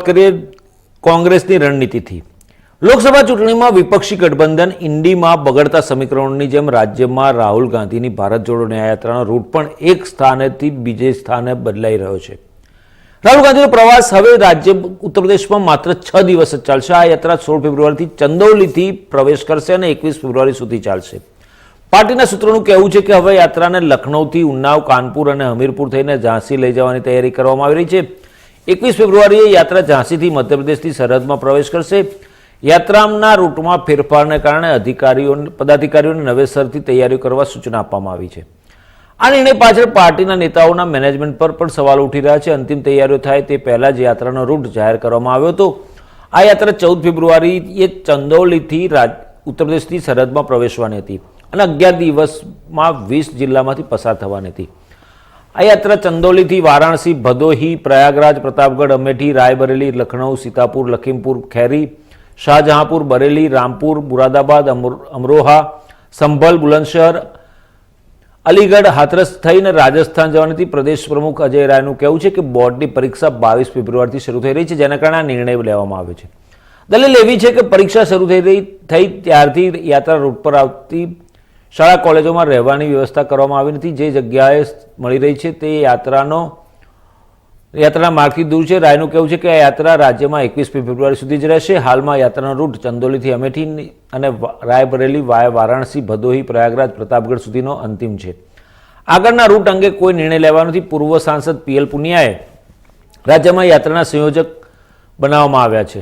કરીએ કોંગ્રેસની રણનીતિથી। લોકસભા ચૂંટણીમાં વિપક્ષી ગઠબંધન ઇન્ડીમાં બગડતા સમીકરણોની જેમ રાજ્યમાં રાહુલ ગાંધીની ભારત જોડો ન્યાયયાત્રાનો રૂટ પણ એક સ્થાનેથી બીજે સ્થાને બદલાઈ રહ્યો છે। રાહુલ ગાંધીનો પ્રવાસ હવે રાજ્ય ઉત્તર પ્રદેશમાં માત્ર 6 દિવસ જ ચાલશે। આ યાત્રા 16 ફેબ્રુઆરીથી ચંદૌલીથી પ્રવેશ કરશે અને 21 ફેબ્રુઆરી સુધી ચાલશે। પાર્ટીના સૂત્રોનું કહેવું છે કે હવે યાત્રાને લખનૌથી ઉન્નાવ, કાનપુર અને હમીરપુર થઈને ઝાંસી લઈ જવાની તૈયારી કરવામાં આવી રહી છે। 21 ફેબ્રુઆરીએ યાત્રા ઝાંસીથી મધ્યપ્રદેશની સરહદમાં પ્રવેશ કરશે। યાત્રાના રૂટમાં ફેરફારને કારણે પદાધિકારીઓને નવેસરથી તૈયારીઓ કરવા સૂચના આપવામાં આવી છે। આ નિર્ણય પાછળ પાર્ટીના નેતાઓના મેનેજમેન્ટ પર પણ સવાલ ઉઠી રહ્યા છે। અંતિમ તૈયારીઓ થાય તે પહેલા જ યાત્રાનો રૂટ જાહેર કરવામાં આવ્યો હતો। આ યાત્રા 14 ફેબ્રુઆરીએ ચંદૌલીથી ઉત્તર પ્રદેશની સરહદમાં પ્રવેશવાની હતી અને 11 દિવસમાં 20 જિલ્લામાંથી પસાર થવાની હતી। આ યાત્રા ચંદૌલીથી વારાણસી, ભદોહી, પ્રયાગરાજ, પ્રતાપગઢ, અમેઠી, રાયબરેલી, લખનઉ, સીતાપુર, લખીમપુર ખેરી, શાહજહાંપુર, બરેલી, રામપુર, મુરાદાબાદ, અમરોहा, સંભલ, બુલંદશહર, અલીગઢ, હાથરસ થઈને રાજસ્થાન જવાની હતી। પ્રદેશ પ્રમુખ અજય રાયનું કહેવું છે કે બોર્ડની પરીક્ષા 22 ફેબ્રુઆરીથી શરૂ થઈ રહી છે, જેના કારણે આ નિર્ણય લેવામાં આવ્યો છે। દલીલ એવી છે કે પરીક્ષા શરૂ થઈ ત્યારથી યાત્રા રૂટ પર આવતી શાળા કોલેજોમાં રહેવાની વ્યવસ્થા કરવામાં આવી નથી। જે જગ્યાએ મળી રહી છે તે યાત્રાના માર્ગથી દૂર છે। રાયનું કહેવું છે કે આ યાત્રા રાજ્યમાં 21 ફેબ્રુઆરી સુધી જ રહેશે। હાલમાં યાત્રાનો રૂટ ચંદૌલીથી અમેઠી અને રાયબરેલી વાયા વારાણસી, ભદોહી, પ્રયાગરાજ, પ્રતાપગઢ સુધીનો અંતિમ છે। આગળના રૂટ અંગે કોઈ નિર્ણય લેવાનો નથી। પૂર્વ સાંસદ PL પુનિયાએ રાજ્યમાં યાત્રાના સંયોજક બનાવવામાં આવ્યા છે।